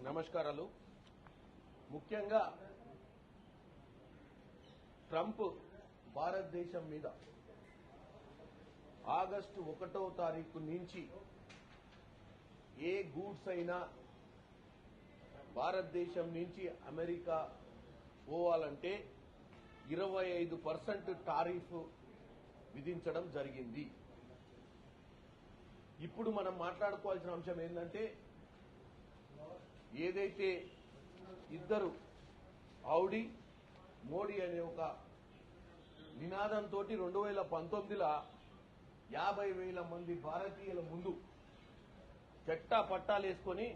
నమస్కారాలు. ముఖ్యంగా ట్రంప్ భారతదేశం మీద ఆగస్టు 1వ తారీఖు నుంచి ఏ గూడ్స్ అయినా భారతదేశం నుంచి అమెరికా పోవాలంటే 25% టారిఫ్ విధించడం జరిగింది. ఇప్పుడు మనం మాట్లాడుకోవాల్సిన అంశం ఏంటంటే, ఏదైతే ఇద్దరు హౌడీ మోడీ అనే ఒక నినాదంతో 2019లో 50,000 మంది భారతీయుల ముందు చెట్టా పట్టాలేసుకొని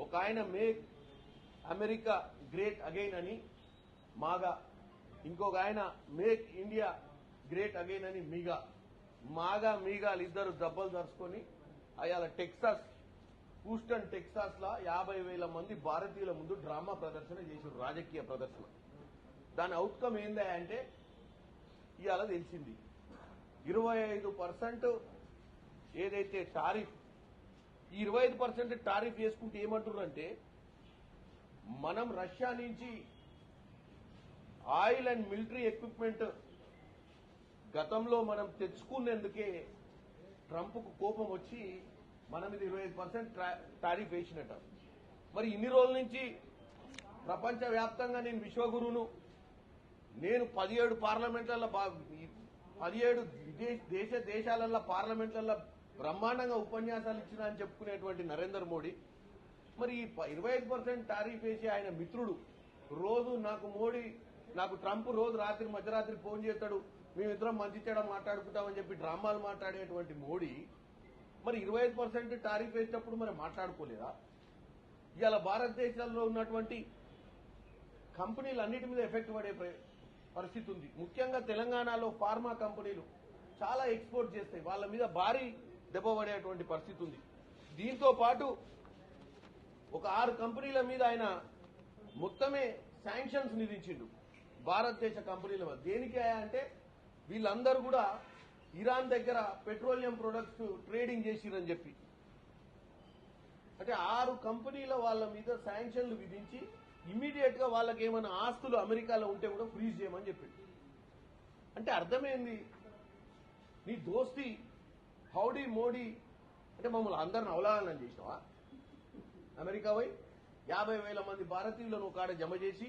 ఒక ఆయన మేక్ అమెరికా గ్రేట్ అగైన్ అని మాగా, ఇంకొక ఆయన మేక్ ఇండియా గ్రేట్ అగైన్ అని మీగా, మాగా మీగాలు ఇద్దరు దెబ్బలు దరుచుకొని అయాల హూస్టన్ టెక్సాస్ లా 50,000 మంది భారతీయుల ముందు డ్రామా ప్రదర్శన చేశారు, రాజకీయ ప్రదర్శన. దాని అవుట్కమ్ ఏందా అంటే ఇవాళ తెలిసింది. 25% ఏదైతే టారిఫ్, ఈ 25% టారిఫ్ వేసుకుంటే ఏమంటున్నారంటే, మనం రష్యా నుంచి ఆయిల్ అండ్ మిలిటరీ ఎక్విప్మెంట్ గతంలో మనం తెచ్చుకునేందుకే ట్రంప్కు కోపం వచ్చి మన మీద 25% టారిఫ్ వేసినట్ట. మరి ఇన్ని రోజుల నుంచి ప్రపంచవ్యాప్తంగా నేను విశ్వగురువును, నేను 17 పార్లమెంట్లలో 17 దేశాలలో పార్లమెంట్లలో బ్రహ్మాండంగా ఉపన్యాసాలు ఇచ్చిన అని చెప్పుకునేటువంటి నరేంద్ర మోడీ మరి ఈ 25% టారిఫ్ వేసి ఆయన మిత్రుడు రోజు నాకు ట్రంప్ రోజు రాత్రి మధ్యరాత్రి ఫోన్ చేస్తాడు, మేమిద్దరం మంచి చెడ మాట్లాడుకుంటామని చెప్పి డ్రామాలు మాట్లాడేటువంటి మోడీ మరి 25% టారిఫ్ వేసినప్పుడు మరి మాట్లాడుకోలేదా? ఇవాళ భారతదేశంలో ఉన్నటువంటి కంపెనీలన్నిటి మీద ఎఫెక్ట్ పడే పరిస్థితి ఉంది. ముఖ్యంగా తెలంగాణలో ఫార్మా కంపెనీలు చాలా ఎక్స్పోర్ట్ చేస్తాయి, వాళ్ళ మీద భారీ దెబ్బ పడేటువంటి పరిస్థితి ఉంది. దీంతో పాటు ఒక 6 కంపెనీల మీద ఆయన మొత్తమే శాంక్షన్స్ విధించిండు భారతదేశ కంపెనీల మీద. దేనికి అంటే వీళ్ళందరూ కూడా ఇరాన్ దగ్గర పెట్రోలియం ప్రొడక్ట్స్ ట్రేడింగ్ చేసిరని చెప్పి, అంటే 6 కంపెనీల వాళ్ళ మీద శాంక్షన్లు విధించి ఇమ్మీడియట్ గా వాళ్ళకి ఏమైనా ఆస్తులు అమెరికాలో ఉంటే కూడా ఫ్రీజ్ చేయమని చెప్పింది. అంటే అర్థమైంది, నీ దోస్తి హౌడీ మోడీ అంటే మమ్మల్ని అందరిని అవలాలనం చేసినావా? అమెరికా పోయి 50,000 మంది భారతీయులను ఒక ఆడ జమ చేసి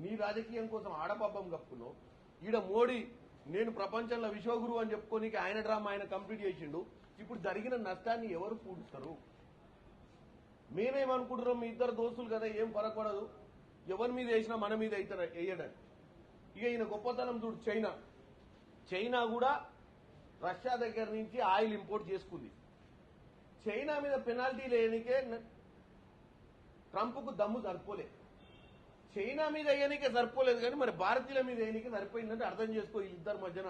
నీ రాజకీయం కోసం ఆడపబ్బం కప్పుకున్నావు. ఈడ మోడీ నేను ప్రపంచంలో విశ్వగురువు అని చెప్పుకోనికి ఆయన డ్రామా ఆయన కంప్లీట్ చేసిండు. ఇప్పుడు జరిగిన నష్టాన్ని ఎవరు పూడుస్తారు? మేమేమనుకుంటున్నాం, మీ ఇద్దరు దోస్తులు కదా, ఏం పరపడదు, ఎవరి మీద వేసినా మన మీద వేయడానికి. ఇక ఈయన గొప్పతనం చూడు, చైనా కూడా రష్యా దగ్గర నుంచి ఆయిల్ ఇంపోర్ట్ చేసుకుంది. చైనా మీద పెనాల్టీ లేనికే ట్రంప్కు దమ్ము సరిపోలే, చైనా మీద వేయనికే సరిపోలేదు, కానీ మరి భారతీయుల మీద వేయనికే సరిపోయిందంటే అర్థం చేసుకో వీళ్ళిద్దరి మధ్యన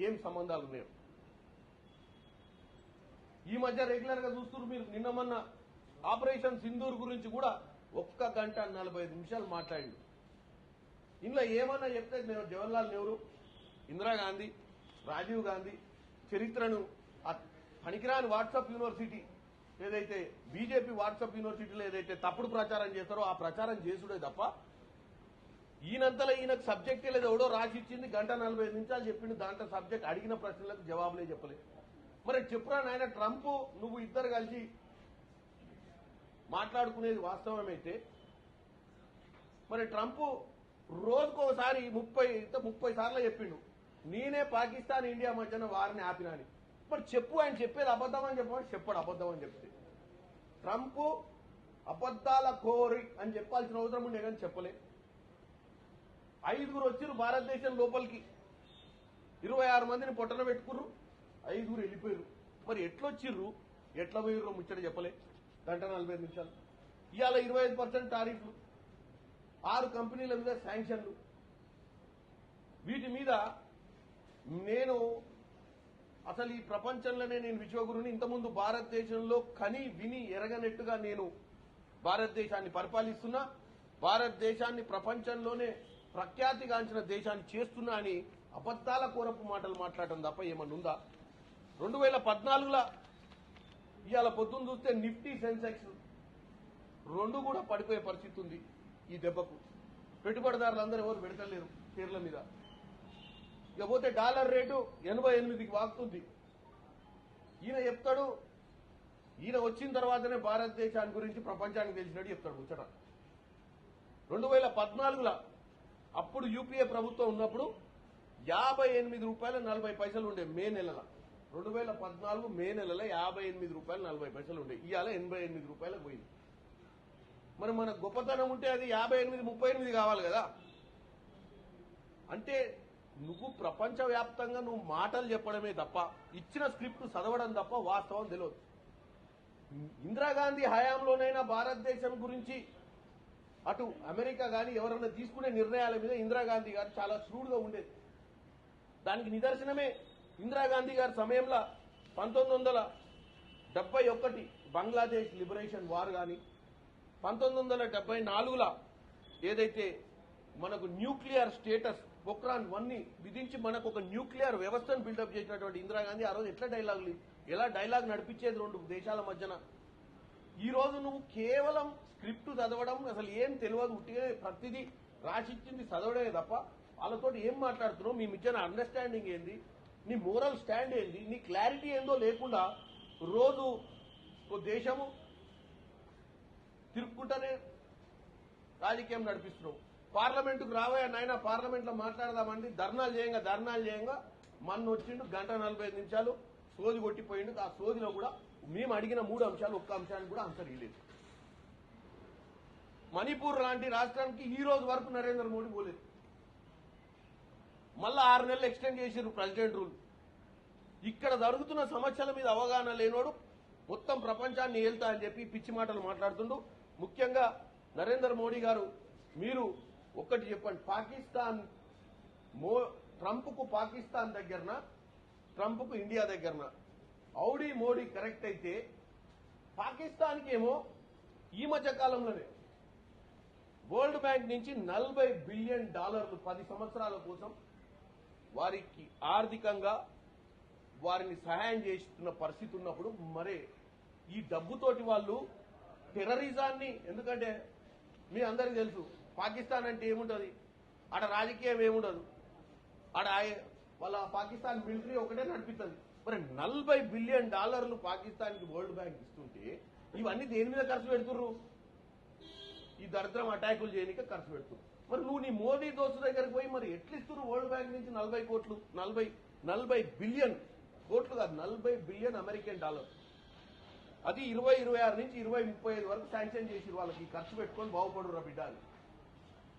ఏం సంబంధాలు ఉన్నాయో. ఈ మధ్య రెగ్యులర్ గా చూస్తున్నారు మీరు, నిన్న మొన్న ఆపరేషన్ సింధూర్ గురించి కూడా 1 గంట 45 నిమిషాలు మాట్లాడిండు. ఇందులో ఏమన్నా చెప్తే జవహర్లాల్ నెహ్రూ, ఇందిరాగాంధీ, రాజీవ్ గాంధీ చరిత్రను పనికిరాని వాట్సాప్ యూనివర్సిటీ ఏదైతే బీజేపీ వాట్సాప్ యూనివర్సిటీలో ఏదైతే తప్పుడు ప్రచారం చేస్తారో ఆ ప్రచారం చేసుడే తప్ప ఈయనంతలో ఈయనకు సబ్జెక్టే లేదు. ఎవడో రాసి ఇచ్చింది, 1 గంట 45 నిమిషాలు చెప్పిండు, దాంట్లో సబ్జెక్ట్ అడిగిన ప్రశ్నలకు జవాబులే చెప్పలేదు. మరి చెప్పురా నాయన, ట్రంప్ నువ్వు ఇద్దరు కలిసి మాట్లాడుకునేది వాస్తవమైతే మరి ట్రంప్ రోజుకోసారి 30 సార్లు చెప్పిండు నేనే పాకిస్తాన్ ఇండియా మధ్యన వారిని ఆపినా అని. మరి చెప్పు, ఆయన చెప్పేది అబద్దం అని చెప్పాడు అబద్దం అని చెప్తే ట్రంప్ అబద్దాల కోరి అని చెప్పాల్సిన అవసరం ఉండే కానీ చెప్పలే. 5 వచ్చిర్రు భారతదేశం లోపలికి, 26 మందిని పొట్టన పెట్టుకుర్రు, 5 వెళ్ళిపోయారు. మరి ఎట్లొచ్చిర్రు ఎట్లా పోయిర్రు ముచ్చట చెప్పలే. 1 గంట 45 నిమిషాలు. ఇవాళ 25% టారిఫ్లు, 6 కంపెనీల మీద శాంక్షన్లు. వీటి మీద నేను అసలు ఈ ప్రపంచంలోనే నేను విశ్వగురుని, ఇంతకుముందు భారతదేశంలో కని విని ఎరగనట్టుగా నేను భారతదేశాన్ని పరిపాలిస్తున్నా, భారతదేశాన్ని ప్రపంచంలోనే ప్రఖ్యాతిగాంచిన దేశాన్ని చేస్తున్నా అని అబద్దాల కోరపు మాటలు మాట్లాడటం తప్ప ఏమన్నుందా? 2014లో ఇవాళ పొద్దున్న చూస్తే నిఫ్టీ సెన్సెక్స్ రెండు కూడా పడిపోయే పరిస్థితి ఉంది. ఈ దెబ్బకు పెట్టుబడిదారులందరూ ఎవరు పెడతలేరు పేర్ల మీద. ఇకపోతే డాలర్ రేటు 88కి వాకుతుంది. ఈయన చెప్తాడు, ఈయన వచ్చిన తర్వాతనే భారతదేశాన్ని గురించి ప్రపంచానికి తెలిసినట్టు చెప్తాడు ముచ్చట. 2014లో అప్పుడు యూపీఏ ప్రభుత్వం ఉన్నప్పుడు 58 రూపాయల 40 పైసలు ఉండే మే నెలలో. 2014 మే నెలలో 58 రూపాయలు 40 పైసలు ఉండే. ఇవాళ 88 రూపాయలకు పోయింది. మరి మన గొప్పతనం ఉంటే అది 58, 38 కావాలి కదా. అంటే నువ్వు ప్రపంచవ్యాప్తంగా నువ్వు మాటలు చెప్పడమే తప్ప, ఇచ్చిన స్క్రిప్ట్ చదవడం తప్ప వాస్తవం తెలియదు. ఇందిరాగాంధీ హయాంలోనైనా భారతదేశం గురించి అటు అమెరికా కానీ ఎవరైనా తీసుకునే నిర్ణయాల మీద ఇందిరాగాంధీ గారు చాలా శ్రూడ్గా ఉండేది. దానికి నిదర్శనమే ఇందిరాగాంధీ గారి సమయంలో 1971 బంగ్లాదేశ్ లిబరేషన్ వార్ కానీ, 1974లో ఏదైతే మనకు న్యూక్లియర్ స్టేటస్ పొక్రాన్ 1ని విధించి మనకు ఒక న్యూక్లియర్ వ్యవస్థను బిల్డప్ చేసినటువంటి ఇందిరాగాంధీ ఆ రోజు ఎలా డైలాగ్ నడిపించేది రెండు దేశాల మధ్యన. ఈ రోజు నువ్వు కేవలం స్క్రిప్ట్ చదవడం, అసలు ఏం తెలియదు, ఉట్టిగా ప్రతిదీ రాసిచ్చింది చదవడమే తప్ప వాళ్ళతో ఏం మాట్లాడుతున్నావు, మీ మధ్యన అండర్స్టాండింగ్ ఏంది, నీ మోరల్ స్టాండ్ ఏంది, నీ క్లారిటీ ఏందో లేకుండా రోజు దేశము తిరుక్కుంటూనే రాజకీయం నడిపిస్తున్నావు. పార్లమెంటుకు రాబోయే నాయన పార్లమెంట్లో మాట్లాడదామండి, ధర్నాలు చేయంగా మొన్న వచ్చిండు 1:45 నిమిషాలు సోది కొట్టిపోయిండు. ఆ సోదిలో కూడా మేము అడిగిన 3 అంశాలు ఒక్క అంశానికి కూడా ఆన్సర్ ఇవ్వలేదు. మణిపూర్ లాంటి రాష్ట్రానికి ఈ రోజు వరకు నరేంద్ర మోడీ పోలేదు. మళ్ళా 6 నెలలు ఎక్స్టెండ్ చేసిరు ప్రెసిడెంట్ రూల్. ఇక్కడ జరుగుతున్న సమస్యల మీద అవగాహన లేనోడు మొత్తం ప్రపంచాన్ని ఏల్తా అని చెప్పి పిచ్చి మాటలు మాట్లాడుతుండు. ముఖ్యంగా నరేంద్ర మోడీ గారు మీరు ఒక్కటి చెప్పండి, ట్రంప్కు పాకిస్తాన్ దగ్గరన, ట్రంప్కు ఇండియా దగ్గరన ఔడీ మోడీ కరెక్ట్ అయితే పాకిస్తాన్కి ఏమో ఈ మధ్య కాలంలోనే వరల్డ్ బ్యాంక్ నుంచి $40 బిలియన్ 10 సంవత్సరాల కోసం వారికి ఆర్థికంగా వారిని సహాయం చేస్తున్న పరిస్థితి ఉన్నప్పుడు మరే ఈ డబ్బుతోటి వాళ్ళు టెర్రరిజాన్ని, ఎందుకంటే మీ అందరికీ తెలుసు పాకిస్తాన్ అంటే ఏముంటుంది, ఆడ రాజకీయం ఏముండదు, ఆడ వాళ్ళ పాకిస్తాన్ మిలిటరీ ఒకటే నడిపిస్తుంది. మరి $40 బిలియన్ పాకిస్తాన్కి వరల్డ్ బ్యాంక్ ఇస్తుంటే ఇవన్నీ దేని మీద ఖర్చు పెడుతుర్రు? ఈ దరిద్రం అటాకులు చేయడానికి ఖర్చు పెడుతున్నారు. మరి నువ్వు నీ మోదీ దోస్తు దగ్గరికి పోయి మరి ఎట్లా ఇస్తున్నారు వరల్డ్ బ్యాంక్ నుంచి 40 కోట్లు, 40 బిలియన్ కోట్లు కాదు, $40 బిలియన్ అమెరికన్ డాలర్. అది 2026 నుంచి 2035 వరకు శాంక్షన్ చేసి వాళ్ళకి ఖర్చు పెట్టుకొని బాగుపడురా బిడ్డ అని.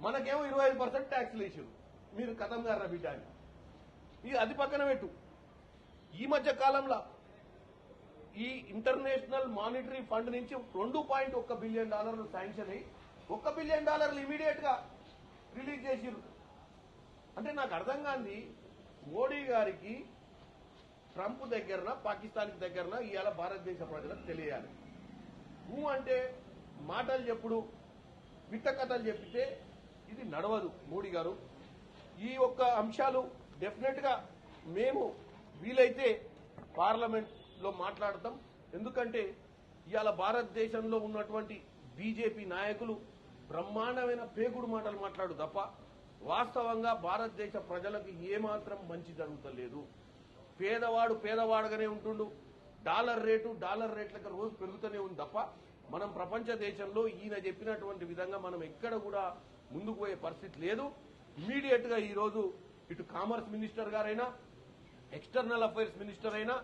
మనకేమో 25% ట్యాక్స్లు వేసారు, మీరు కథం గారా బిడ్డ అని. ఇది అది పక్కన పెట్టు. ఈ మధ్య కాలంలో ఈ ఇంటర్నేషనల్ మానిటరీ ఫండ్ నుంచి $2.1 బిలియన్ శాంక్షన్ అయ్యి $1 బిలియన్ ఇమీడియట్ గా రిలీజ్ చేసిరు. అంటే నాకు అర్థం కాంది, మోడీ గారికి ట్రంప్ దగ్గరన పాకిస్తాన్కి దగ్గరన ఇవాళ భారతదేశ ప్రజలకు తెలియాలి. అంటే మాటలు చెప్పుడు, విట్ట కథలు చెప్పితే ఇది నడవదు. మోడీ గారు ఈ ఒక్క అంశాలు డెఫినెట్ గా మేము వీలైతే పార్లమెంట్ లో మాట్లాడతాం. ఎందుకంటే ఇవాళ భారతదేశంలో ఉన్నటువంటి బీజేపీ నాయకులు బ్రహ్మాండమైన పేగుడు మాటలు మాట్లాడు తప్ప వాస్తవంగా భారతదేశ ప్రజలకు ఏమాత్రం మంచి జరుగుతలేదు. పేదవాడు పేదవాడుగానే ఉంటుండు, డాలర్ రేట్లకు రోజు పెరుగుతూనే ఉంది తప్ప మనం ప్రపంచ దేశంలో ఈయన చెప్పినటువంటి విధంగా మనం ఎక్కడ కూడా ముందుకు పోయే పరిస్థితి లేదు. ఇమీడియట్ గా ఈ రోజు ఇటు కామర్స్ మినిస్టర్ గారైనా, ఎక్స్టర్నల్ అఫైర్స్ మినిస్టర్ అయినా,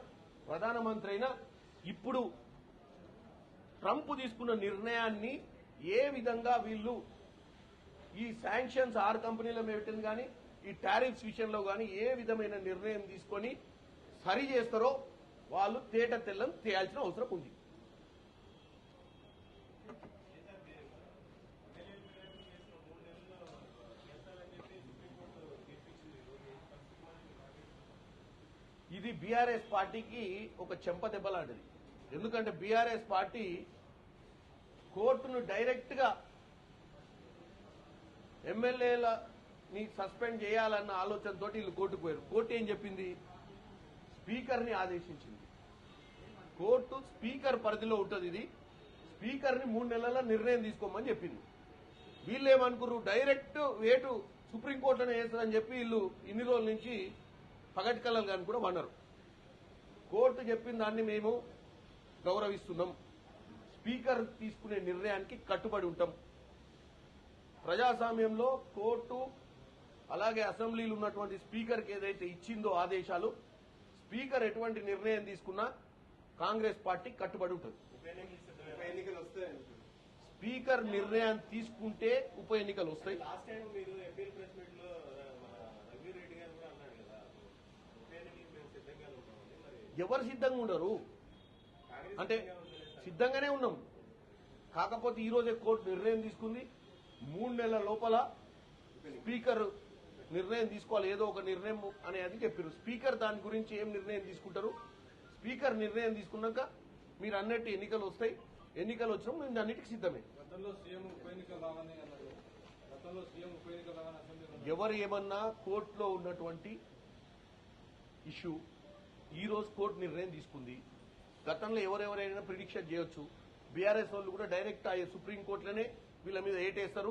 ప్రధానమంత్రి అయినా ఇప్పుడు ట్రంప్ తీసుకున్న నిర్ణయాన్ని ఏ విధంగా వీళ్ళు ఈ శాంక్షన్స్ 6 కంపెనీల మీద పెట్టింది కానీ ఈ టారిఫ్స్ విషయంలో కానీ ఏ విధమైన నిర్ణయం తీసుకొని సరి చేస్తారో వాళ్ళు తేట తెల్లం తేయాల్సిన అవసరం ఉంది. ఇది బీఆర్ఎస్ పార్టీకి ఒక చెంపదెబ్బ లాంటిది. ఎందుకంటే బీఆర్ఎస్ పార్టీ కోర్టును డైరెక్ట్ గా ఎమ్మెల్యేలని సస్పెండ్ చేయాలన్న ఆలోచనతో వీళ్ళు కోర్టుకు పోయారు. కోర్టు ఏం చెప్పింది? స్పీకర్ ని ఆదేశించింది. కోర్టు స్పీకర్ పరిధిలో ఉంటుంది. ఇది స్పీకర్ని 3 నెలల నిర్ణయం తీసుకోమని చెప్పింది. వీళ్ళు ఏమనుకున్నారు, డైరెక్ట్ వేటు సుప్రీంకోర్టునే వేస్తారని చెప్పి వీళ్ళు ఇన్ని రోజుల నుంచి పగటి కళలు కానీ కూడా వనరు. కోర్టు చెప్పిన దాన్ని మేము గౌరవిస్తున్నాం, స్పీకర్ తీసుకునే నిర్ణయానికి కట్టుబడి ఉంటాం. ప్రజాస్వామ్యంలో కోర్టు అలాగే అసెంబ్లీలో ఉన్నటువంటి స్పీకర్కి ఏదైతే ఇచ్చిందో ఆదేశాలు, స్పీకర్ ఎటువంటి నిర్ణయం తీసుకున్నా కాంగ్రెస్ పార్టీ కట్టుబడి ఉంటుంది. స్పీకర్ నిర్ణయం తీసుకుంటే ఉప ఎన్నికలు వస్తాయి. లాస్ట్ టైం మీరు ఎంపీఎల్ ప్రెస్ మీట్ లో రఘువీర్ రెడ్డి గారు కూడా అన్నారు కదా, ఉప ఎన్నికలు మేము సిద్ధంగా ఉంటామని. మరి ఎవరు సిద్ధంగా ఉండరు అంటే సిద్ధంగానే ఉన్నాం. కాకపోతే ఈ రోజే కోర్టు నిర్ణయం తీసుకుంది, 3 నెలల లోపల స్పీకర్ నిర్ణయం తీసుకోవాలి, ఏదో ఒక నిర్ణయం అనేది చెప్పారు. స్పీకర్ దాని గురించి ఏం నిర్ణయం తీసుకుంటారు, స్పీకర్ నిర్ణయం తీసుకున్నాక మీరు అన్నట్టు ఎన్నికలు వస్తాయి. ఎన్నికలు వచ్చినా మేము అన్నిటికీ సిద్ధమే. గతంలో సీఎం ఉప ఎన్నికలు రావని అన్నారు. గతంలో సీఎం ఉప ఎన్నికలు రావని అసెంబ్లీలో ఎవరు ఏమన్నా కోర్టులో ఉన్నటువంటి ఇష్యూ ఈ రోజు కోర్టు నిర్ణయం తీసుకుంది. గతంలో ఎవరెవరైనా ప్రిడిక్షన్ చేయొచ్చు. బీఆర్ఎస్ వాళ్ళు కూడా డైరెక్ట్ సుప్రీంకోర్టులోనే వీళ్ళ మీద ఏటేస్తారు.